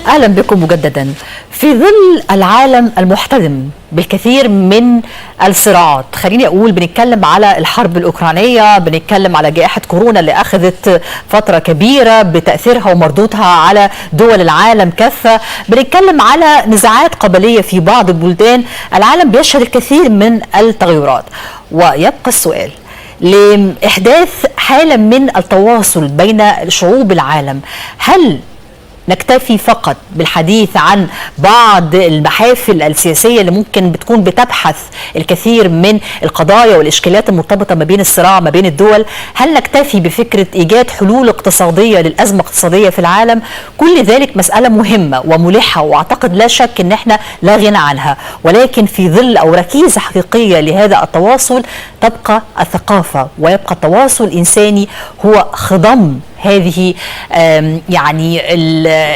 أهلا بكم مجددا. في ظل العالم المحتدم بالكثير من الصراعات، خليني أقول بنتكلم على الحرب الأوكرانية، بنتكلم على جائحة كورونا اللي أخذت فترة كبيرة بتأثيرها ومردودها على دول العالم كافة، بنتكلم على نزاعات قبلية في بعض البلدان. العالم بيشهد الكثير من التغيرات، ويبقى السؤال لإحداث حالة من التواصل بين شعوب العالم. هل نكتفي فقط بالحديث عن بعض المحافل السياسية اللي ممكن بتكون بتبحث الكثير من القضايا والإشكالات المرتبطة ما بين الصراع ما بين الدول؟ هل نكتفي بفكرة إيجاد حلول اقتصادية للأزمة الاقتصادية في العالم؟ كل ذلك مسألة مهمة وملحة، وأعتقد لا شك أن احنا لا غنى عنها، ولكن في ظل أو ركيزة حقيقية لهذا التواصل تبقى الثقافة، ويبقى التواصل الإنساني هو خضم هذه يعني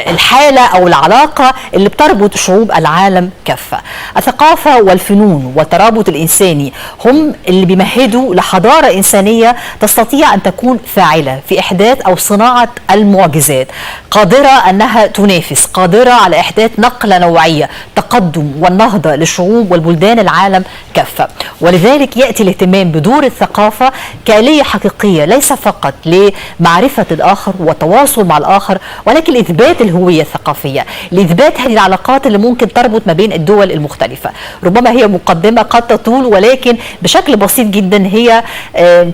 الحالة أو العلاقة اللي بتربط شعوب العالم كافة. الثقافة والفنون والترابط الإنساني هم اللي بيمهدوا لحضارة إنسانية تستطيع أن تكون فاعلة في إحداث أو صناعة المعجزات، قادرة أنها تنافس، قادرة على إحداث نقلة نوعية، تقدم والنهضة لشعوب والبلدان العالم كافة. ولذلك يأتي الاهتمام بدور الثقافة كآلية حقيقية، ليس فقط لمعرفة الآخر والتواصل مع الآخر، ولكن لإثبات الهوية الثقافية، لإثبات هذه العلاقات اللي ممكن تربط ما بين الدول المختلفة. ربما هي مقدمة قد تطول، ولكن بشكل بسيط جدا هي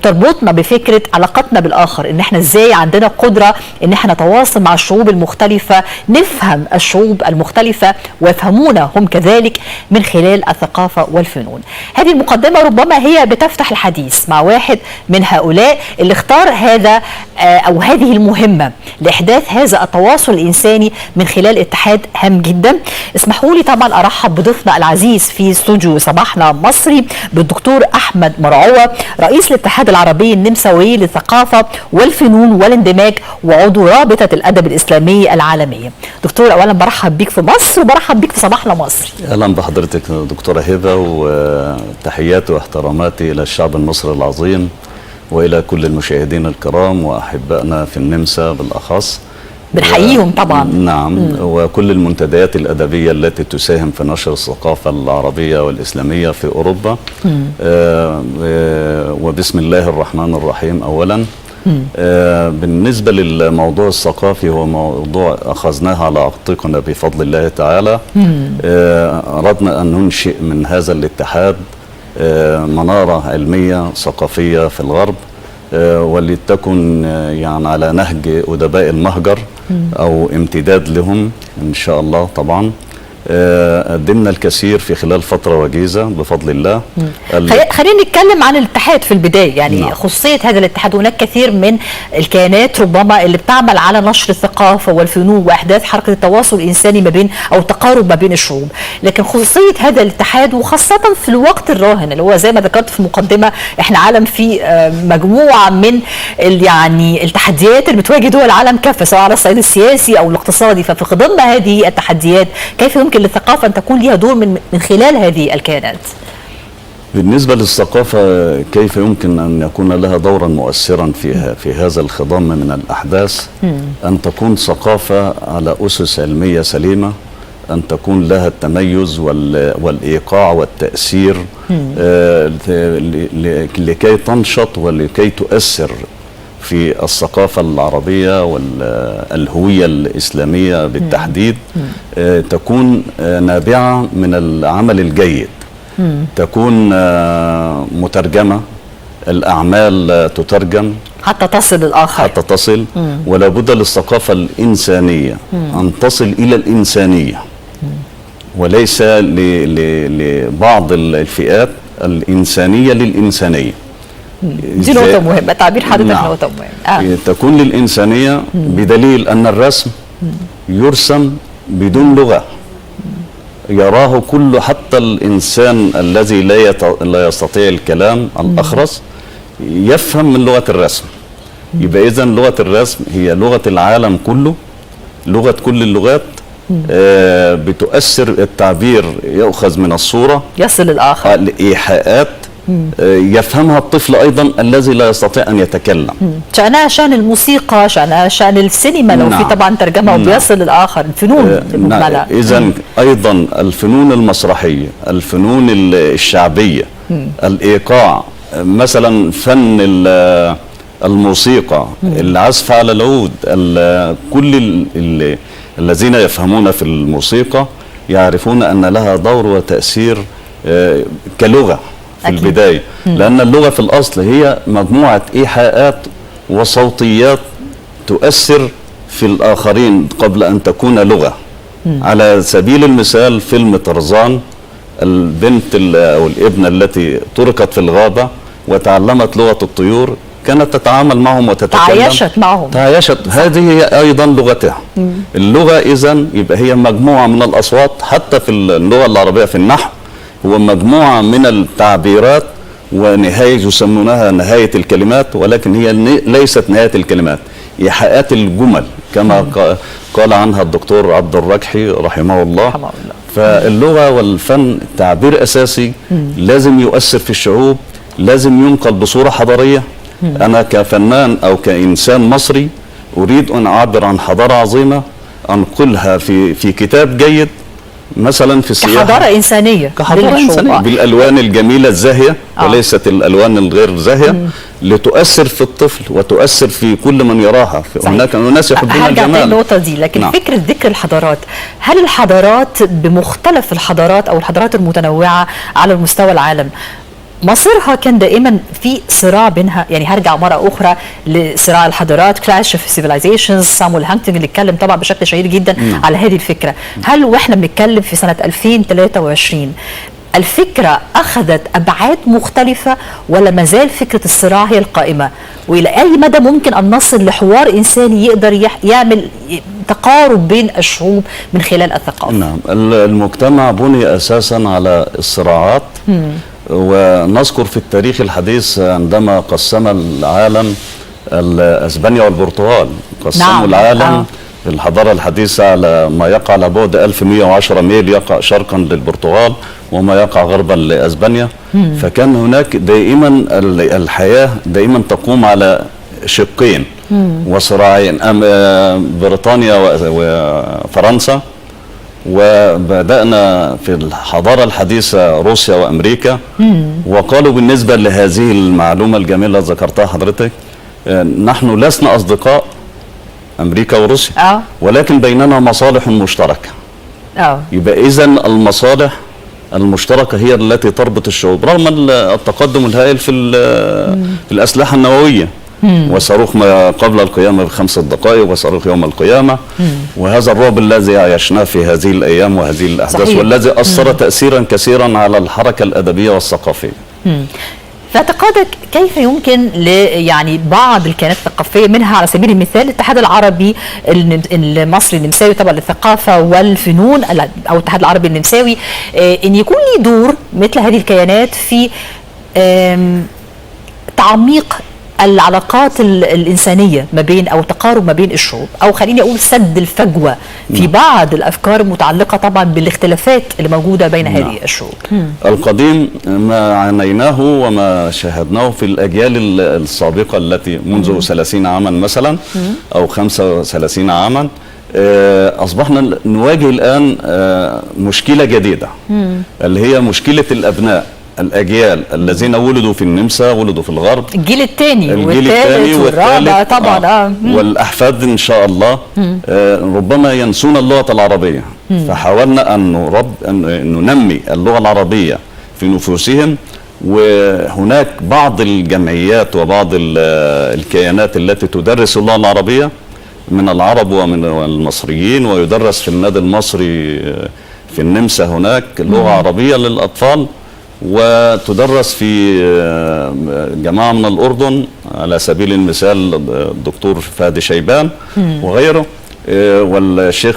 تربطنا بفكرة علاقتنا بالآخر، إن احنا إزاي عندنا قدرة إن احنا نتواصل مع الشعوب المختلفة، نفهم الشعوب المختلفة ويفهمونا هم كذلك من خلال الثقافة والفنون. هذه المقدمة ربما هي بتفتح الحديث مع واحد من هؤلاء اللي اختار هذا أو هذه المهمة لإحداث هذا التواصل الإنساني من خلال اتحاد هام جدا. اسمحوا لي طبعا أرحب بضيفنا العزيز في استوديو صباحنا مصري بالدكتور أحمد مرعوة، رئيس الاتحاد العربي النمساوي للثقافة والفنون والاندماج وعضو رابطة الأدب الإسلامي العالمية. دكتور، أولا برحب بيك في مصر وبرحب بيك في صباحنا مصري. أهلا بحضرتك دكتورة هبة، وتحياتي واحتراماتي إلى الشعب المصري العظيم وإلى كل المشاهدين الكرام وأحبائنا في النمسا بالأخص. بنحييهم طبعا. نعم. وكل المنتديات الأدبية التي تساهم في نشر الثقافة العربية والإسلامية في أوروبا. وبسم الله الرحمن الرحيم. أولا بالنسبة للموضوع الثقافي، هو موضوع أخذناه على عاتقنا بفضل الله تعالى. أردنا أن ننشئ من هذا الاتحاد منارة علمية ثقافية في الغرب، ولتكن يعني على نهج أدباء المهجر أو امتداد لهم إن شاء الله. طبعا قدمنا الكثير في خلال فترة وجيزة بفضل الله. خلينا نتكلم عن الاتحاد في البداية، يعني نعم. خصوصية هذا الاتحاد، هناك كثير من الكيانات ربما اللي بتعمل على نشر الثقافة والفنون وإحداث حركة التواصل الإنساني ما بين أو التقارب ما بين الشعوب، لكن خصوصية هذا الاتحاد وخاصة في الوقت الراهن اللي هو زي ما ذكرت في المقدمة، احنا عالم فيه مجموعة من يعني التحديات اللي بتواجه دول العالم كافة، سواء على الصعيد السياسي أو الاقتصادي. ففي ضمن هذه التحديات كيف يمكن للثقافة أن تكون لها دور من خلال هذه الكيانات؟ بالنسبة للثقافة، كيف يمكن أن يكون لها دورا مؤثرا في هذا الخضم من الأحداث؟ أن تكون ثقافة على أسس علمية سليمة، أن تكون لها التميز والإيقاع والتأثير، لكي تنشط ولكي تؤثر في الثقافة العربية والهوية الإسلامية بالتحديد. تكون نابعة من العمل الجيد، تكون مترجمة، الأعمال تترجم حتى تصل للآخر، حتى تصل. ولا بد للثقافة الإنسانية أن تصل إلى الإنسانية، وليس لبعض الفئات الإنسانية للإنسانية. دي نقطة مهمة، تعبير حضرتك نعم. نقطة مهمة. تكون للإنسانية بدليل أن الرسم يرسم بدون لغة، يراه كل، حتى الإنسان الذي لا يستطيع الكلام الأخرس يفهم من لغة الرسم. يبقى إذن لغة الرسم هي لغة العالم كله، لغة كل اللغات. بتؤثر، التعبير يؤخذ من الصورة يصل للآخر، الإيحاءات يفهمها الطفل أيضا الذي لا يستطيع أن يتكلم. شأنها شأن الموسيقى، شأنها شأن السينما لو في طبعا ترجمة وبيصل للآخر، الفنون المجملة. إذا أيضا الفنون المسرحية، الفنون الشعبية، الإيقاع، مثلا فن الموسيقى، العزف على العود، كل الذين يفهمون في الموسيقى يعرفون أن لها دور وتأثير كلغة في أكيد. البداية، لأن اللغة في الأصل هي مجموعة إيحاءات وصوتيات تؤثر في الآخرين قبل أن تكون لغة. على سبيل المثال فيلم طرزان، البنت أو الابنة التي تركت في الغابة وتعلمت لغة الطيور، كانت تتعامل معهم وتتكلم، تعايشت معهم، تعايشت. هذه هي أيضا لغتها. اللغة إذن يبقى هي مجموعة من الأصوات. حتى في اللغة العربية في النحو هو مجموعة من التعبيرات ونهاية يسمونها نهاية الكلمات، ولكن هي ليست نهاية الكلمات، إيحاءات الجمل كما قال عنها الدكتور عبد الركحي رحمه الله. فاللغة والفن تعبير أساسي لازم يؤثر في الشعوب، لازم ينقل بصورة حضارية. أنا كفنان أو كإنسان مصري أريد أن أعبر عن حضارة عظيمة، أنقلها في كتاب جيد، مثلا في السياحة، كحضارة إنسانية، كحضارة إنسانية بالألوان الجميلة الزاهية وليست الألوان الغير زاهية، لتؤثر في الطفل وتؤثر في كل من يراها. هناك ناس يحبون الجمال. هرجع النقطة دي، لكن فكرة ذكر الحضارات، هل الحضارات بمختلف الحضارات أو الحضارات المتنوعة على مستوى العالم مصيرها كان دائما في صراع بينها؟ يعني هرجع مرة أخرى لصراع الحضارات، كلاش اوف سيفيلايزيشنز، سامويل هانتنج اللي اتكلم طبعا بشكل شهير جدا على هذه الفكرة. هل واحنا بنتكلم في سنة 2023 الفكرة أخذت أبعاد مختلفة ولا ما زال فكرة الصراع هي القائمة؟ وإلى أي مدى ممكن أن نصل لحوار إنساني يقدر يعمل تقارب بين الشعوب من خلال الثقافة؟ نعم، المجتمع بني أساسا على الصراعات. ونذكر في التاريخ الحديث عندما قسم العالم اسبانيا والبرتغال، قسموا العالم في الحضاره الحديثه على ما يقع على بعد 1110 ميل، يقع شرقا للبرتغال وما يقع غربا لاسبانيا. فكان هناك دائما الحياه دائما تقوم على شقين وصراعين، بريطانيا وفرنسا، وبدأنا في الحضارة الحديثة روسيا وأمريكا. وقالوا بالنسبة لهذه المعلومة الجميلة ذكرتها حضرتك، نحن لسنا أصدقاء أمريكا وروسيا، ولكن بيننا مصالح مشتركة. يبقى إذن المصالح المشتركة هي التي تربط الشعوب، رغم التقدم الهائل في الأسلحة النووية، وصاروخ ما قبل القيامة ب5 دقائق وصاروخ يوم القيامة، وهذا الرعب الذي عايشناه في هذه الأيام وهذه الأحداث، والذي أثر تأثيرا كثيرا على الحركة الأدبية والثقافية. في اعتقادك كيف يمكن يعني بعض الكيانات الثقافيه، منها على سبيل المثال الاتحاد العربي المصري النمساوي طبعا للثقافه والفنون، او الاتحاد العربي النمساوي، ان يكون لي دور مثل هذه الكيانات في تعميق العلاقات الإنسانية ما بين أو تقارب ما بين الشعوب، أو خليني أقول سد الفجوة في بعض الأفكار المتعلقة طبعا بالاختلافات اللي موجودة بين هذه الشعوب؟ القديم ما عانيناه وما شاهدناه في الأجيال السابقة التي منذ 30 عاما مثلا أو 35 عاما، أصبحنا نواجه الآن مشكلة جديدة اللي هي مشكلة الأبناء، الأجيال الذين ولدوا في النمسا، ولدوا في الغرب، الجيل الثاني والرابع طبعا، والأحفاد إن شاء الله ربما ينسون اللغة العربية. فحاولنا أن ننمي اللغة العربية في نفوسهم، وهناك بعض الجمعيات وبعض الكيانات التي تدرس اللغة العربية من العرب ومن المصريين، ويدرس في النادي المصري في النمسا هناك لغة عربية للأطفال، وتدرس في جماعة من الأردن على سبيل المثال الدكتور فادي شيبان وغيره، والشيخ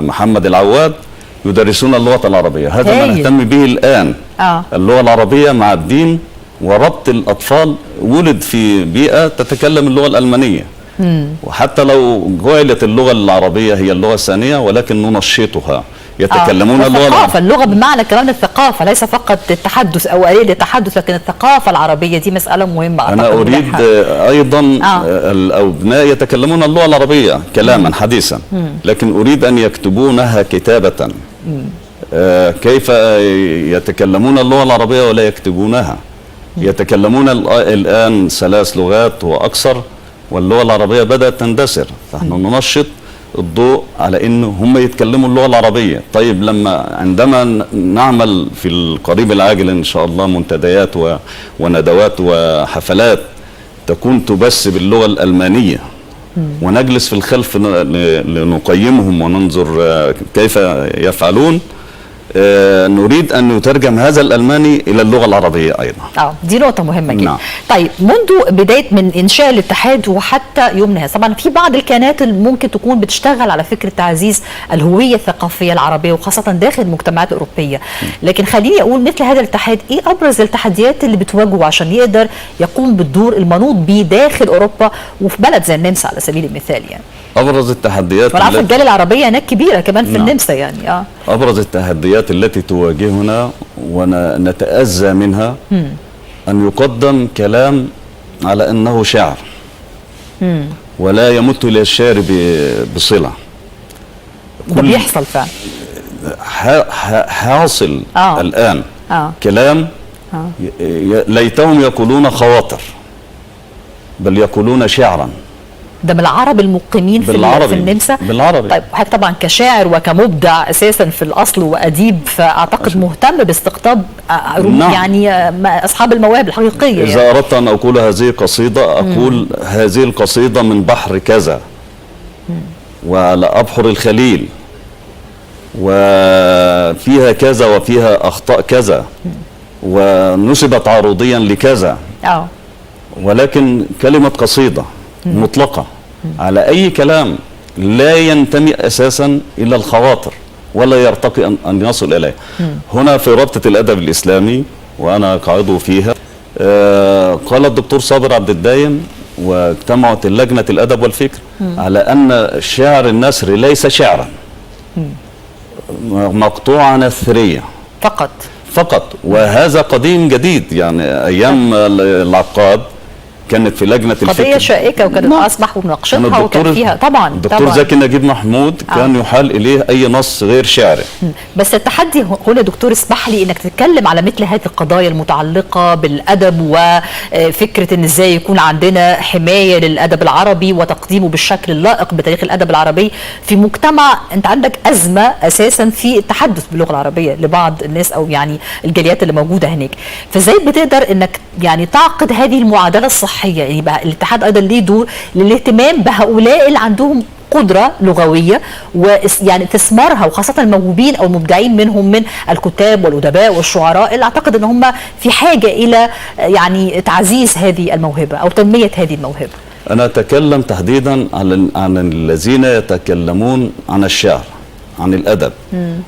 محمد العواد، يدرسون اللغة العربية. هذا ما نهتم به الآن، اللغة العربية مع الدين، وربط الأطفال ولد في بيئة تتكلم اللغة الألمانية، وحتى لو جعلت اللغة العربية هي اللغة الثانية ولكن ننشطها، يتكلمون اللغة العربية. اللغة بمعنى كمان الثقافة، ليس فقط التحدث أو آلية التحدث، لكن الثقافة العربية دي مسألة مهمة. أنا أريد أيضا الأبناء يتكلمون اللغة العربية كلاما حديثا، لكن أريد أن يكتبونها كتابة. كيف يتكلمون اللغة العربية ولا يكتبونها؟ يتكلمون الآن 3 لغات وأكثر، واللغة العربية بدأت تندثر، فنحن ننشط الضوء على انه هم يتكلموا اللغه العربيه. طيب عندما نعمل في القريب العاجل ان شاء الله منتديات وندوات وحفلات تكون تبث باللغه الالمانيه، ونجلس في الخلف لنقيمهم وننظر كيف يفعلون، نريد أن يترجم هذا الألماني إلى اللغة العربية أيضا. دي نقطة مهمة جدا. نعم. طيب منذ بداية من إنشاء الاتحاد وحتى يومنا هذا، طبعا في بعض الكيانات اللي ممكن تكون بتشتغل على فكرة تعزيز الهوية الثقافية العربية وخاصة داخل المجتمعات الأوروبية، لكن خليني أقول مثل هذا الاتحاد إيه أبرز التحديات اللي بتواجهه عشان يقدر يقوم بالدور المنوط به داخل أوروبا وفي بلد زي النمسا على سبيل المثال؟ يعني أبرز التحديات، وأنا عارفة الجالية العربية هناك كبيرة كمان في النمسا يعني. أبرز التحديات التي تواجهنا ونتأذى منها أن يقدم كلام على أنه شعر ولا يمت إلى الشعر بصلة. ده بيحصل فعلا، حاصل الآن كلام ليتهم يقولون خواطر بل يقولون شعرا. ده من العرب المقيمين في النمسا بالعربي. طيب حضرتك طبعا كشاعر وكمبدع اساسا في الاصل واديب، فاعتقد مهتم باستقطاب نعم. يعني اصحاب المواهب الحقيقيه. اذا يعني اردت ان اقول هذه قصيده اقول هذه القصيده من بحر كذا وعلى ابحر الخليل وفيها كذا وفيها اخطاء كذا ونسبت عروضيا لكذا، ولكن كلمه قصيده مطلقة على أي كلام لا ينتمي أساسا إلى الخواطر ولا يرتقي أن يصل إليه. هنا في رابطة الأدب الإسلامي وأنا كعضو فيها قال الدكتور صابر عبد الدايم واجتمعت لجنة الأدب والفكر على أن شعر النثر ليس شعرا مقطوعة نثرية فقط، وهذا قديم جديد. يعني أيام العقاد كانت في لجنة الفكر قضية شائكة وكانت أصبح ومناقشتها وكان فيها طبعا الدكتور زكي نجيب محمود كان يحال إليه أي نص غير شعري. بس التحدي هنا دكتور اسمح لي إنك تتكلم على مثل هذه القضايا المتعلقة بالأدب وفكرة إن إزاي يكون عندنا حماية للأدب العربي وتقديمه بالشكل اللائق بتاريخ الأدب العربي في مجتمع أنت عندك أزمة أساسا في التحدث باللغة العربية لبعض الناس أو يعني الجاليات اللي موجودة هناك، فإزاي بتقدر إنك يعني تعقد هذه المعادلة الصحية؟ يعني بقى الاتحاد ايضا ليه دور للاهتمام بهؤلاء اللي عندهم قدره لغويه ويعني تثمارها، وخاصه الموهوبين او المبدعين منهم من الكتاب والادباء والشعراء اللي اعتقد ان هم في حاجه الى يعني تعزيز هذه الموهبه او تنميه هذه الموهبه. انا اتكلم تحديدا عن الذين يتكلمون عن الشعر، عن الادب،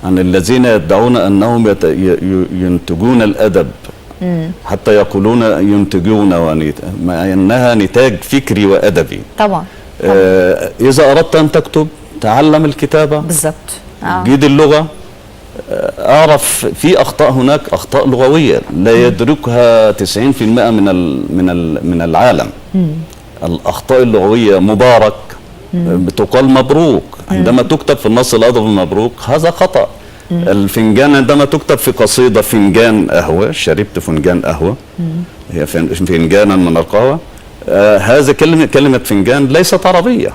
عن الذين يدعون انهم ينتجون الادب حتى يقولون ينتجون مع انها نتاج فكري وادبي. طبعا. اذا اردت ان تكتب تعلم الكتابه بالظبط، جيد اللغه، اعرف في اخطاء، هناك اخطاء لغويه لا يدركها 90% من العالم. الاخطاء اللغويه مبارك بتقال مبروك، عندما تكتب في النص الادبي مبروك هذا خطأ. الفنجان عندما تكتب في قصيدة فنجان قهوة، شربت فنجان قهوة، هي فنجانا من القهوة، هذا كلمة فنجان ليست عربية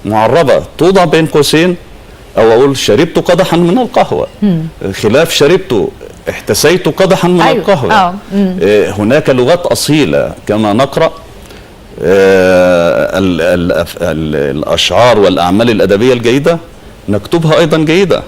معربة، توضع بين قوسين أو أقول شربت قدحا من القهوة، خلاف شربت احتسيت قدحا من القهوة. هناك لغات أصيلة كما نقرأ الأشعار والأعمال الأدبية الجيدة نكتبها ايضا جيده.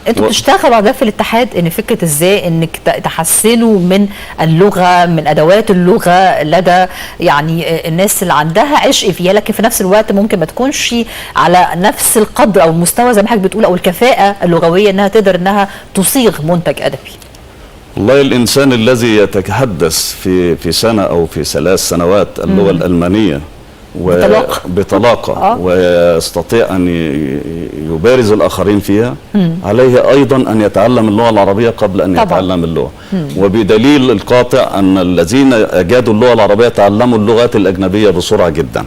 انتوا بتشتغلوا على ده في الاتحاد، ان فكره ازاي انك تحسنوا من اللغه، من ادوات اللغه لدى يعني الناس اللي عندها عشق فيها، لكن في نفس الوقت ممكن ما تكونش على نفس القدر او المستوى زي ما حضرتك بتقول او الكفاءه اللغويه انها تقدر انها تصيغ منتج ادبي. والله الانسان الذي يتحدث في سنه او في 3 سنوات اللغه الالمانيه بطلاقة ويستطيع أن يبارز الآخرين فيها، عليه أيضا أن يتعلم اللغة العربية قبل أن يتعلم اللغة. وبدليل القاطع أن الذين أجادوا اللغة العربية تعلموا اللغات الأجنبية بسرعة جدا.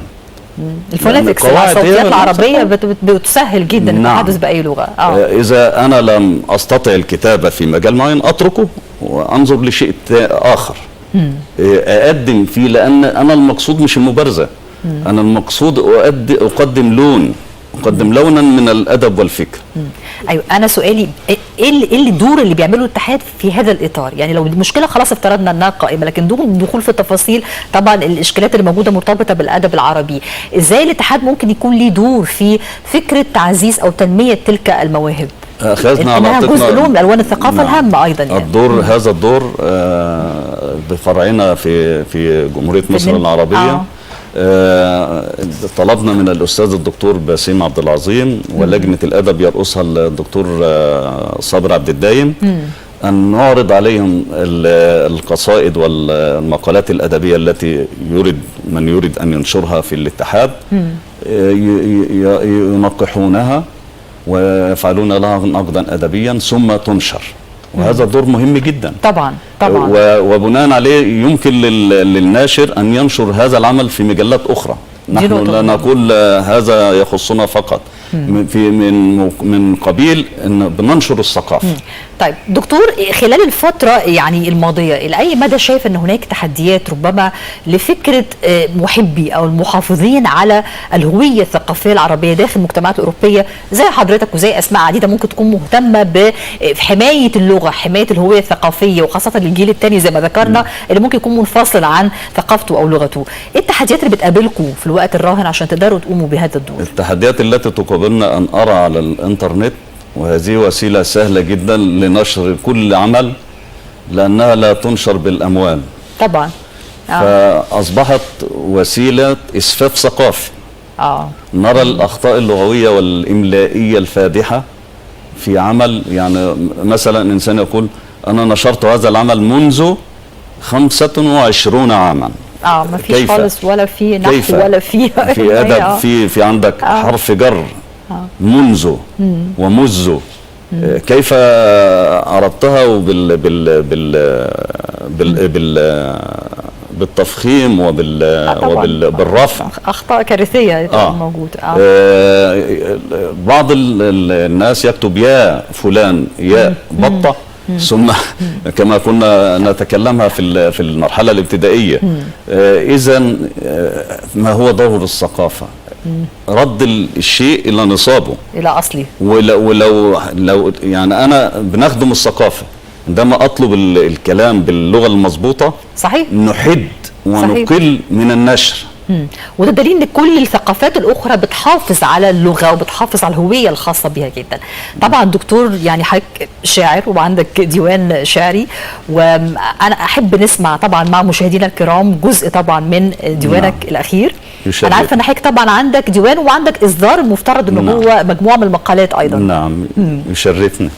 الفوناتكس الصوتيات العربية بتسهل جدا التحدث بأي لغة. إذا أنا لم أستطع الكتابة في مجال معين أتركه وأنظر لشيء آخر أقدم فيه، لأن أنا المقصود مش المبارزة، أنا المقصود أقدم لونا من الأدب والفكر. أيوة، أنا سؤالي إيه الدور اللي بيعمله الاتحاد في هذا الإطار؟ يعني لو المشكلة خلاص افترضنا أنها قائمة، لكن دون الدخول في التفاصيل طبعا الإشكالات اللي موجودة مرتبطة بالأدب العربي، إزاي الاتحاد ممكن يكون له دور في فكرة تعزيز أو تنمية تلك المواهب؟ أخذنا إنها جزء من ألوان الثقافة الهامة أيضا يعني. هذا الدور بفرعنا في جمهورية مصر العربية. طلبنا من الأستاذ الدكتور باسم عبد العظيم ولجنة الأدب يرأسها الدكتور صابر عبد الدايم أن نعرض عليهم القصائد والمقالات الأدبية التي من يريد أن ينشرها في الاتحاد، ينقحونها ويفعلون لها نقدا أدبيا ثم تنشر، وهذا دور مهم جدا طبعا. وبناء عليه يمكن للناشر أن ينشر هذا العمل في مجلات أخرى. نحن لا نقول هذا يخصنا فقط، من قبيل أن بننشر الثقافة. طيب دكتور، خلال الفترة يعني الماضية إلى أي مدى شايف أن هناك تحديات ربما لفكرة محبي أو المحافظين على الهوية الثقافية العربية داخل المجتمعات الأوروبية زي حضرتك وزي أسماء عديدة ممكن تكون مهتمة بحماية اللغة، حماية الهوية الثقافية، وخاصة الجيل الثاني زي ما ذكرنا اللي ممكن يكون منفصل عن ثقافته أو لغته؟ إيه التحديات اللي بتقابلكم في الوقت الراهن عشان تقدروا تقوموا بهذا الدور؟ التحديات التي تقابلنا أن أرى على الإنترنت، وهذه وسيلة سهلة جدا لنشر كل عمل لأنها لا تنشر بالأموال طبعا. فأصبحت وسيلة إسفاف ثقافي. نرى الأخطاء اللغوية والإملائية الفادحة في عمل، يعني مثلا إنسان يقول أنا نشرت هذا العمل منذ 25 عاما. ما فيش خالص، ولا في نحو ولا في أدب، في عندك حرف جر منذ ومذ. كيف أردتها بالتفخيم وبالرفع؟ أخطاء كارثية موجودة. بعض الناس يكتب يا فلان يا بطة ثم كما كنا نتكلمها في المرحلة الابتدائية. إذن ما هو دور الثقافة؟ رد الشيء إلى نصابه، إلى أصله. ولو يعني أنا بنخدم الثقافة عندما أطلب الكلام باللغة المضبوطة صحيح نحد ونقل من النشر. وده دليل ان كل الثقافات الاخرى بتحافظ على اللغه وبتحافظ على الهويه الخاصه بها جدا. طبعا دكتور يعني حضرتك شاعر وعندك ديوان شعري، وانا احب نسمع طبعا مع مشاهدينا الكرام جزء طبعا من ديوانك الاخير. انا عارفه ان حضرتك طبعا عندك ديوان وعندك اصدار المفترض ان هو مجموعه من المقالات ايضا. نعم يشرفني.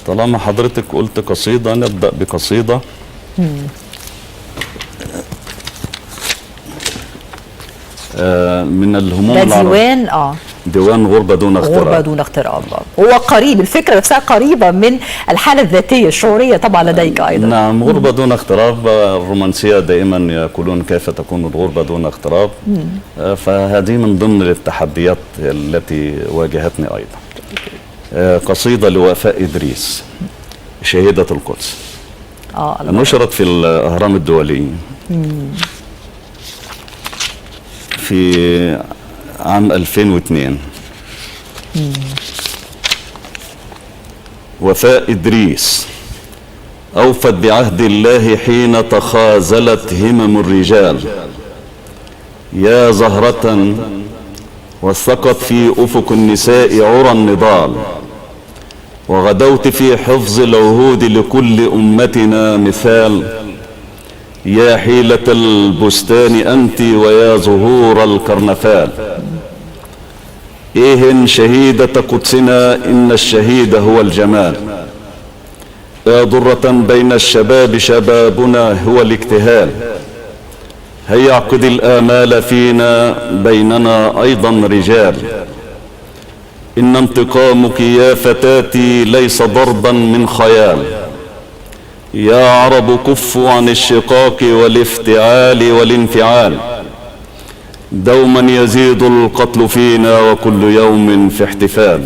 طالما حضرتك قلت قصيدة نبدأ بقصيدة. من الهموم ده ديوان ديوان غربة دون اغتراب. غربة دون اغتراب. هو قريب، الفكرة نفسها قريبة من الحالة الذاتية الشعورية طبعا لديك أيضا. نعم، غربة دون اغتراب. الرومانسية دائما يقولون كيف تكون الغربة دون اغتراب. فهذه من ضمن التحديات التي واجهتني أيضا. قصيدة لوفاء إدريس شهيدة القدس. نشرت في الأهرام الدولي في عام 2002. وفاء إدريس أوفت بعهد الله حين تخاذلت همم الرجال، يا زهرة وثقت في أفق النساء عرى النضال، وغدوت في حفظ العهود لكل أمتنا مثال، يا حيلة البستان أنت ويا زهور الكرنفال، إيه شهيدة قدسنا إن الشهيد هو الجمال، يا ضرة بين الشباب شبابنا هو الاكتهال، هيا اعقد الآمال فينا بيننا أيضا رجال. إن انتقامك يا فتاتي ليس ضربا من خيال، يا عرب كفوا عن الشقاق والافتعال والانفعال، دوما يزيد القتل فينا وكل يوم في احتفال،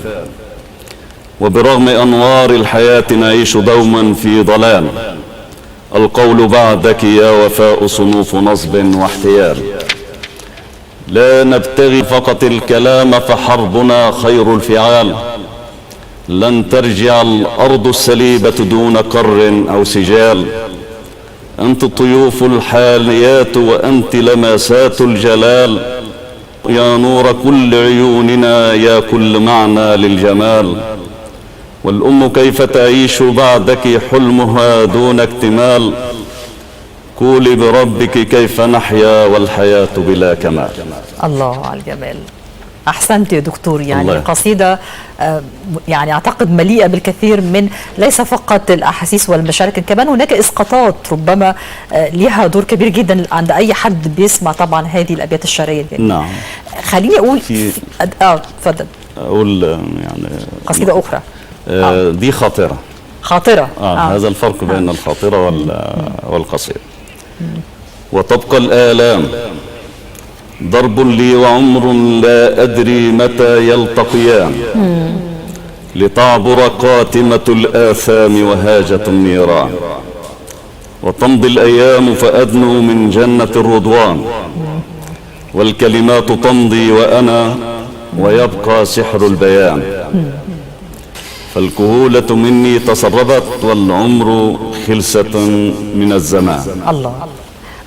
وبرغم أنوار الحياة نعيش دوما في ضلال، القول بعدك يا وفاء صنوف نصب واحتيال. لا نبتغي فقط الكلام فحربنا خير الفعال، لن ترجع الأرض السليبة دون كر أو سجال، أنت الطيوف الحاليات وأنت لمسات الجلال، يا نور كل عيوننا يا كل معنى للجمال، والأم كيف تعيش بعدك حلمها دون اكتمال، قولي بربك كيف نحيا والحياة بلا كمال. الله على الجمال. أحسنت يا دكتور، يعني قصيدة يعني أعتقد مليئة بالكثير من ليس فقط الأحاسيس والمشاعر، لكن كمان هناك إسقاطات ربما لها دور كبير جدا عند أي حد بيسمع طبعا هذه الأبيات الشعرية الجميلة. نعم. خليني أقول اتفضل. أقول يعني قصيدة أخرى. دي خاطرة. خاطرة. هذا الفرق بين الخاطرة والقصيدة. وتبقى الآلام ضرب لي وعمر لا أدري متى يلتقيان، لتعبر قاتمة الآثام وهاجة النيران، وتمضي الأيام فأدنو من جنة الرضوان، والكلمات تمضي وأنا ويبقى سحر البيان، فالكهولة مني تسربت والعمر خلسة من الزمان. الله.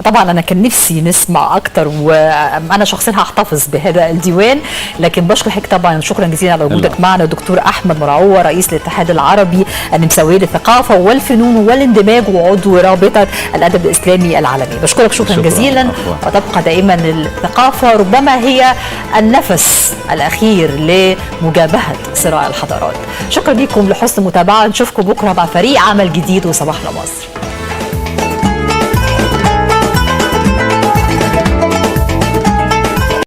طبعا أنا كان نفسي نسمع أكتر، وأنا شخصيا هحتفظ بهذا الديوان، لكن بشكر حضرتك طبعا شكرا جزيلا على وجودك معنا. دكتور أحمد مرعوة رئيس الاتحاد العربي النمساوي للثقافة والفنون والاندماج وعضو رابطة الأدب الإسلامي العالمي. بشكرك شكرا جزيلا. وتبقى دائما الثقافة ربما هي النفس الأخير لمجابهة صراع الحضارات. شكرا لكم لحسن المتابعة، نشوفكم بكرة مع فريق عمل جديد وصباح مصر.